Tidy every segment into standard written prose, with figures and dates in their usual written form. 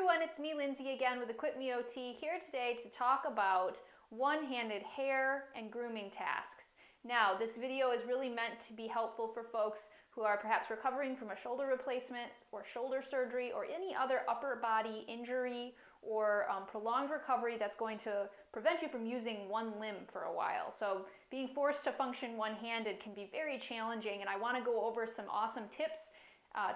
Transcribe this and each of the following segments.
everyone, it's me Lindsay again with Equip Me OT, here today to talk about one-handed hair and grooming tasks. Now, this video is really meant to be helpful for folks who are perhaps recovering from a shoulder replacement or shoulder surgery or any other upper body injury or prolonged recovery that's going to prevent you from using one limb for a while. So being forced to function one-handed can be very challenging, and I want to go over some awesome tips,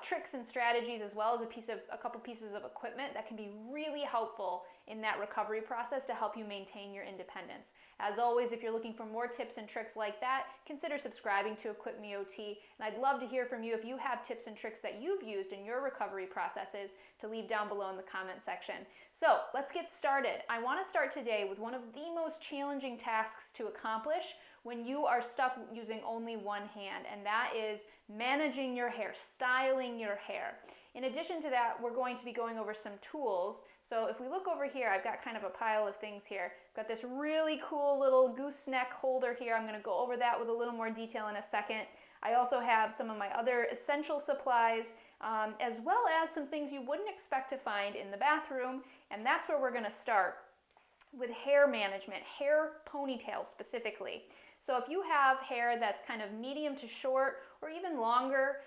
tricks and strategies, as well as a couple pieces of equipment that can be really helpful in that recovery process to help you maintain your independence. As always, if you're looking for more tips and tricks like that, consider subscribing to Equip Me OT, and I'd love to hear from you if you have tips and tricks that you've used in your recovery processes to leave down below in the comment section. So let's get started. I want to start today with one of the most challenging tasks to accomplish when you are stuck using only one hand, and that is managing your hair, styling your hair. In addition to that, we're going to be going over some tools. So if we look over here, I've got kind of a pile of things here. I've got this really cool little gooseneck holder here. I'm going to go over that with a little more detail in a second. I also have some of my other essential supplies, as well as some things you wouldn't expect to find in the bathroom, and that's where we're going to start with hair management, hair ponytails specifically. So if you have hair that's kind of medium to short or even longer,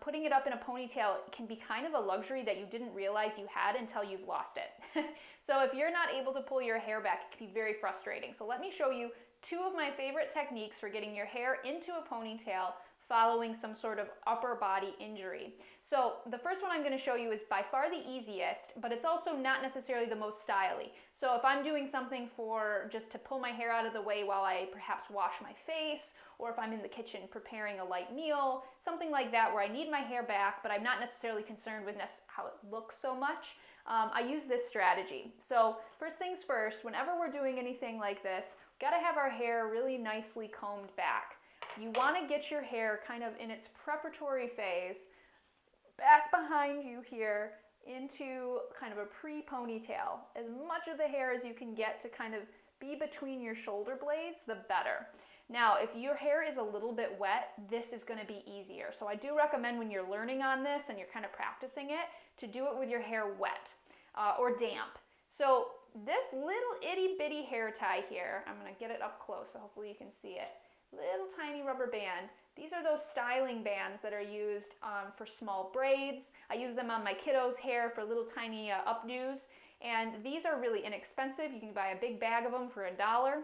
putting it up in a ponytail can be kind of a luxury that you didn't realize you had until you've lost it. So if you're not able to pull your hair back, it can be very frustrating. So let me show you two of my favorite techniques for getting your hair into a ponytail following some sort of upper body injury. So the first one I'm going to show you is by far the easiest, but it's also not necessarily the most stylish. So if I'm doing something for just to pull my hair out of the way while I perhaps wash my face, or if I'm in the kitchen preparing a light meal, something like that where I need my hair back, but I'm not necessarily concerned with how it looks so much, I use this strategy. So first things first, whenever we're doing anything like this, we've got to have our hair really nicely combed back. You want to get your hair kind of in its preparatory phase, back behind you here into kind of a pre-ponytail. As much of the hair as you can get to kind of be between your shoulder blades, the better. Now, if your hair is a little bit wet, this is going to be easier. So I do recommend when you're learning on this and you're kind of practicing it, to do it with your hair wet or damp. So this little itty bitty hair tie here, I'm going to get it up close so hopefully you can see it. Little tiny rubber band. These are those styling bands that are used for small braids. I use them on my kiddos' hair for little tiny updos, and these are really inexpensive. You can buy a big bag of them for $1.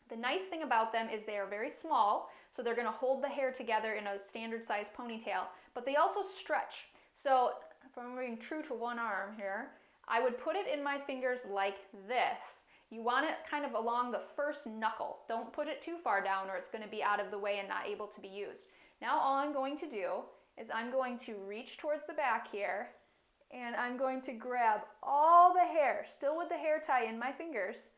The nice thing about them is they are very small, so they're going to hold the hair together in a standard size ponytail, but they also stretch. So if I'm being true to one arm here, I would put it in my fingers like this. You want it kind of along the first knuckle. Don't put it too far down or it's going to be out of the way and not able to be used. Now all I'm going to do is I'm going to reach towards the back here, and I'm going to grab all the hair, still with the hair tie in my fingers,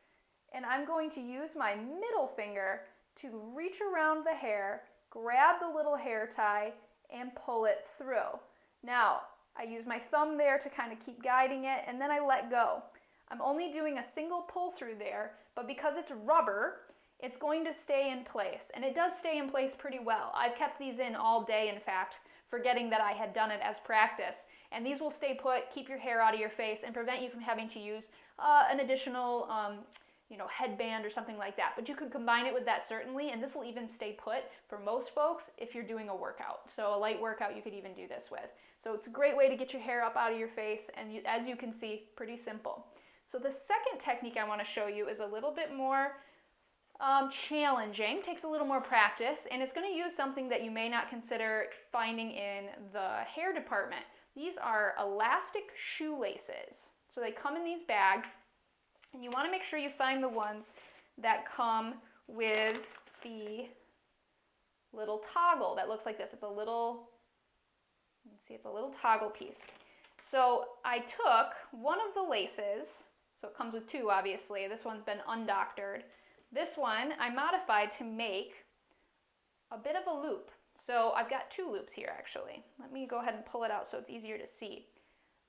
and I'm going to use my middle finger to reach around the hair, grab the little hair tie, and pull it through. Now, I use my thumb there to kind of keep guiding it, and then I let go. I'm only doing a single pull through there, but because it's rubber, it's going to stay in place, and it does stay in place pretty well. I've kept these in all day, in fact, forgetting that I had done it as practice. And these will stay put, keep your hair out of your face, and prevent you from having to use an additional headband or something like that. But you could combine it with that certainly, and this will even stay put for most folks if you're doing a workout. So a light workout you could even do this with. So it's a great way to get your hair up out of your face, and as you can see, pretty simple. So the second technique I want to show you is a little bit more challenging, takes a little more practice, and it's going to use something that you may not consider finding in the hair department. These are elastic shoelaces. So they come in these bags, and you want to make sure you find the ones that come with the little toggle that looks like this. It's a little, you can see it's a little toggle piece. So I took one of the laces. So it comes with two, obviously. This one's been undoctored. This one I modified to make a bit of a loop. So I've got two loops here, actually. Let me go ahead and pull it out so it's easier to see.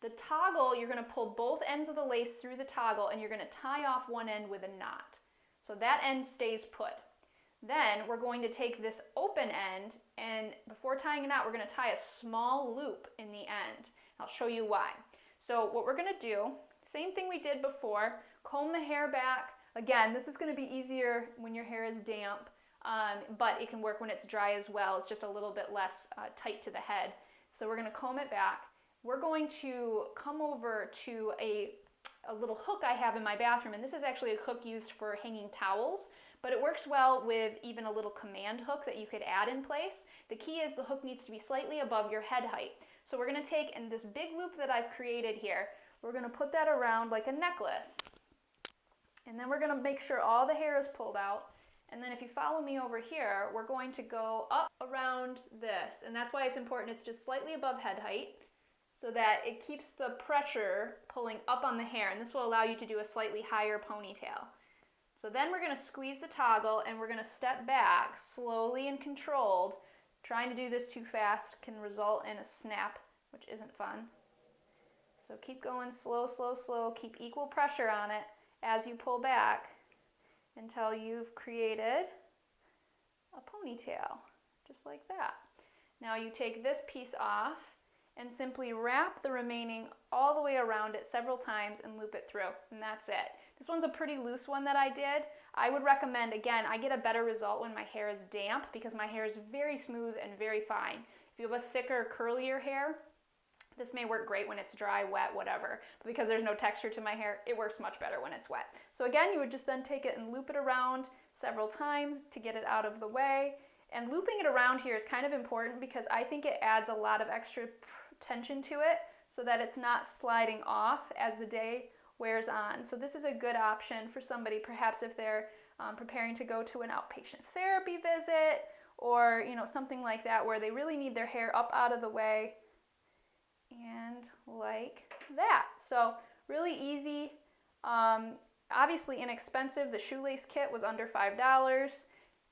The toggle, you're going to pull both ends of the lace through the toggle, and you're going to tie off one end with a knot. So that end stays put. Then we're going to take this open end, and before tying it out, we're going to tie a small loop in the end. I'll show you why. So what we're going to do, same thing we did before, comb the hair back. Again, this is going to be easier when your hair is damp, but it can work when it's dry as well. It's just a little bit less tight to the head. So we're going to comb it back. We're going to come over to a little hook I have in my bathroom, and this is actually a hook used for hanging towels, but it works well with even a little command hook that you could add in place. The key is the hook needs to be slightly above your head height. So we're going to take, in this big loop that I've created here, we're going to put that around like a necklace. And then we're going to make sure all the hair is pulled out. And then if you follow me over here, we're going to go up around this. And that's why it's important it's just slightly above head height, so that it keeps the pressure pulling up on the hair. And this will allow you to do a slightly higher ponytail. So then we're going to squeeze the toggle and we're going to step back slowly and controlled. Trying to do this too fast can result in a snap, which isn't fun. So keep going slow, slow, slow. Keep equal pressure on it as you pull back until you've created a ponytail, just like that. Now you take this piece off and simply wrap the remaining all the way around it several times and loop it through, and that's it. This one's a pretty loose one that I did. I would recommend, again, I get a better result when my hair is damp because my hair is very smooth and very fine. If you have a thicker, curlier hair, this may work great when it's dry, wet, whatever, but because there's no texture to my hair, it works much better when it's wet. So again, you would just then take it and loop it around several times to get it out of the way. And looping it around here is kind of important because I think it adds a lot of extra tension to it so that it's not sliding off as the day wears on. So this is a good option for somebody, perhaps if they're preparing to go to an outpatient therapy visit or something like that where they really need their hair up out of the way, and like that. So really easy, obviously inexpensive. The shoelace kit was under $5.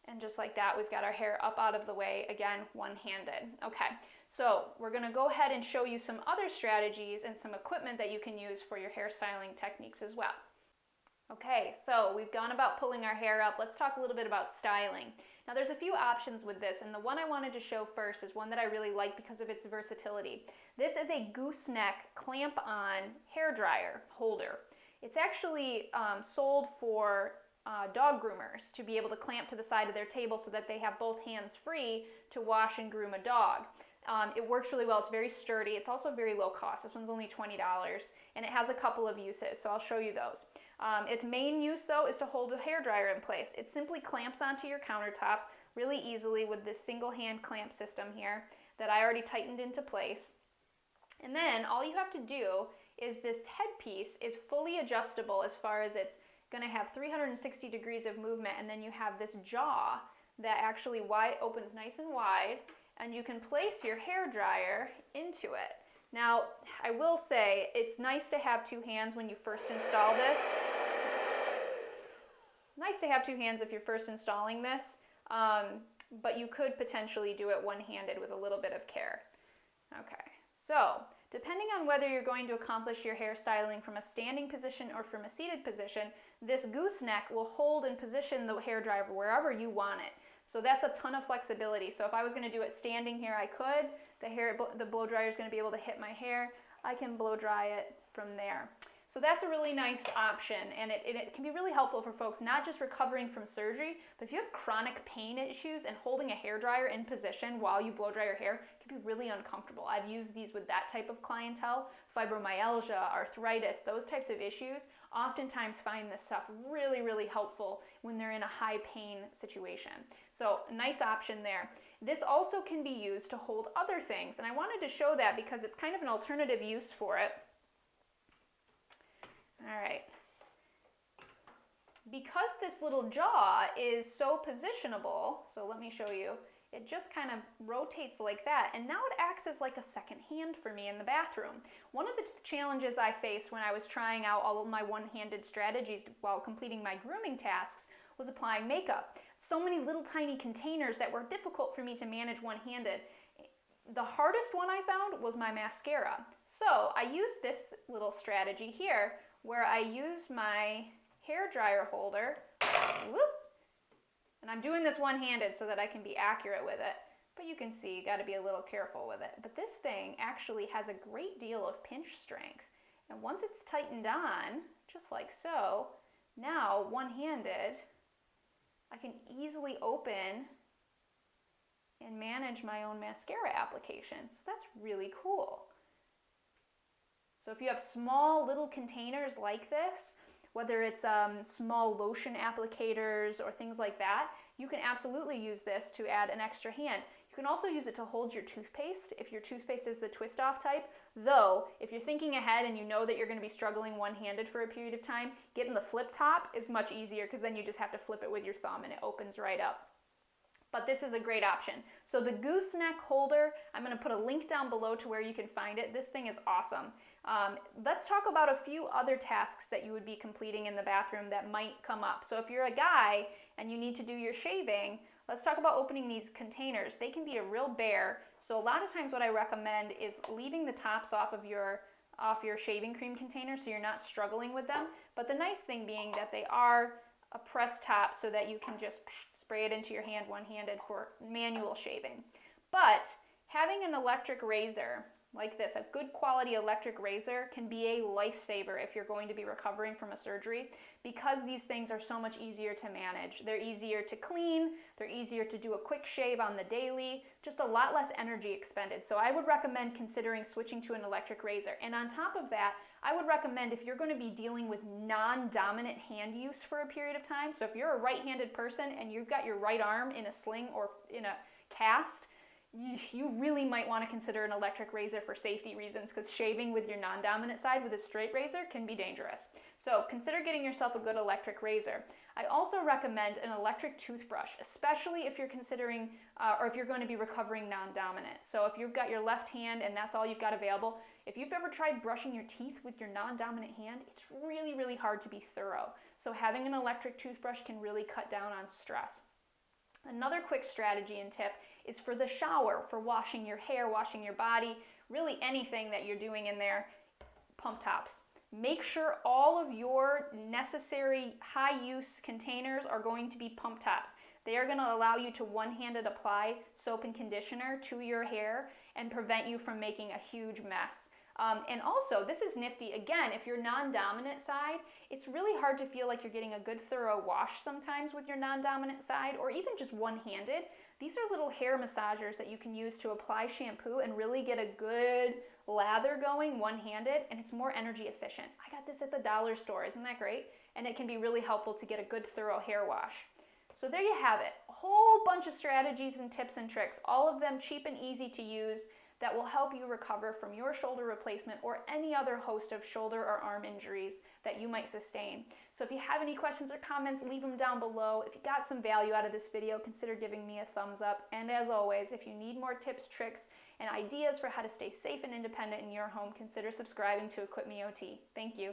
And just like that, we've got our hair up out of the way, again, one-handed. Okay, so we're gonna go ahead and show you some other strategies and some equipment that you can use for your hairstyling techniques as well. Okay, so we've gone about pulling our hair up. Let's talk a little bit about styling. Now there's a few options with this, and the one I wanted to show first is one that I really like because of its versatility. This is a Gooseneck clamp-on hairdryer holder. It's actually sold for dog groomers to be able to clamp to the side of their table so that they have both hands free to wash and groom a dog. It works really well. It's very sturdy. It's also very low cost. This one's only $20, and it has a couple of uses, so I'll show you those. Its main use, though, is to hold the hairdryer in place. It simply clamps onto your countertop really easily with this single hand clamp system here that I already tightened into place. And then all you have to do is this headpiece is fully adjustable as far as it's going to have 360 degrees of movement, and then you have this jaw that actually opens nice and wide, and you can place your hairdryer into it. Now, I will say it's nice to have two hands when you first install this. Nice to have two hands if you're first installing this, but you could potentially do it one-handed with a little bit of care. Okay, so depending on whether you're going to accomplish your hairstyling from a standing position or from a seated position, this gooseneck will hold and position the hairdryer wherever you want it. So that's a ton of flexibility. So if I was going to do it standing here, I could. The blow dryer is going to be able to hit my hair. I can blow dry it from there. So that's a really nice option, and it can be really helpful for folks not just recovering from surgery, but if you have chronic pain issues and holding a hairdryer in position while you blow dry your hair can be really uncomfortable. I've used these with that type of clientele, fibromyalgia, arthritis, those types of issues. Oftentimes find this stuff really, really helpful when they're in a high pain situation. So a nice option there. This also can be used to hold other things, and I wanted to show that because it's kind of an alternative use for it. All right. Because this little jaw is so positionable, so let me show you, it just kind of rotates like that, and now it acts as like a second hand for me in the bathroom. One of the challenges I faced when I was trying out all of my one-handed strategies while completing my grooming tasks was applying makeup. So many little tiny containers that were difficult for me to manage one-handed. The hardest one I found was my mascara. So I used this little strategy here where I use my hairdryer holder, whoop, and I'm doing this one-handed so that I can be accurate with it, but you can see you got to be a little careful with it. But this thing actually has a great deal of pinch strength, And once it's tightened on, just like so, now one-handed, I can easily open and manage my own mascara application. So that's really cool. So if you have small little containers like this, whether it's small lotion applicators or things like that, you can absolutely use this to add an extra hand. You can also use it to hold your toothpaste if your toothpaste is the twist-off type. Though, if you're thinking ahead and you know that you're going to be struggling one-handed for a period of time, getting the flip top is much easier because then you just have to flip it with your thumb and it opens right up. But this is a great option. So the Gooseneck holder, I'm going to put a link down below to where you can find it. This thing is awesome. Let's talk about a few other tasks that you would be completing in the bathroom that might come up. So if you're a guy and you need to do your shaving, let's talk about opening these containers. They can be a real bear. So a lot of times what I recommend is leaving the tops off your shaving cream container so you're not struggling with them. But the nice thing being that they are a press top so that you can just spray it into your hand one-handed for manual shaving. But having an electric razor like this, a good quality electric razor, can be a lifesaver if you're going to be recovering from a surgery, because these things are so much easier to manage. They're easier to clean, they're easier to do a quick shave on the daily, just a lot less energy expended. So I would recommend considering switching to an electric razor. And on top of that, I would recommend if you're going to be dealing with non-dominant hand use for a period of time, so if you're a right-handed person and you've got your right arm in a sling or in a cast, you really might want to consider an electric razor for safety reasons, because shaving with your non-dominant side with a straight razor can be dangerous. So consider getting yourself a good electric razor. I also recommend an electric toothbrush, especially if you're considering or if you're going to be recovering non-dominant. So if you've got your left hand and that's all you've got available, if you've ever tried brushing your teeth with your non-dominant hand, it's really, really hard to be thorough. So having an electric toothbrush can really cut down on stress. Another quick strategy and tip is for the shower, for washing your hair, washing your body, really anything that you're doing in there, pump tops. Make sure all of your necessary high-use containers are going to be pump tops. They are going to allow you to one-handed apply soap and conditioner to your hair and prevent you from making a huge mess. And also, this is nifty, again, if you're non-dominant side, it's really hard to feel like you're getting a good thorough wash sometimes with your non-dominant side, or even just one-handed. These are little hair massagers that you can use to apply shampoo and really get a good lather going one-handed, and it's more energy efficient. I got this at the dollar store, isn't that great? And it can be really helpful to get a good thorough hair wash. So there you have it, a whole bunch of strategies and tips and tricks, all of them cheap and easy to use, that will help you recover from your shoulder replacement or any other host of shoulder or arm injuries that you might sustain. So if you have any questions or comments, leave them down below. If you got some value out of this video, consider giving me a thumbs up. And as always, if you need more tips, tricks, and ideas for how to stay safe and independent in your home, consider subscribing to Equip Me OT. Thank you.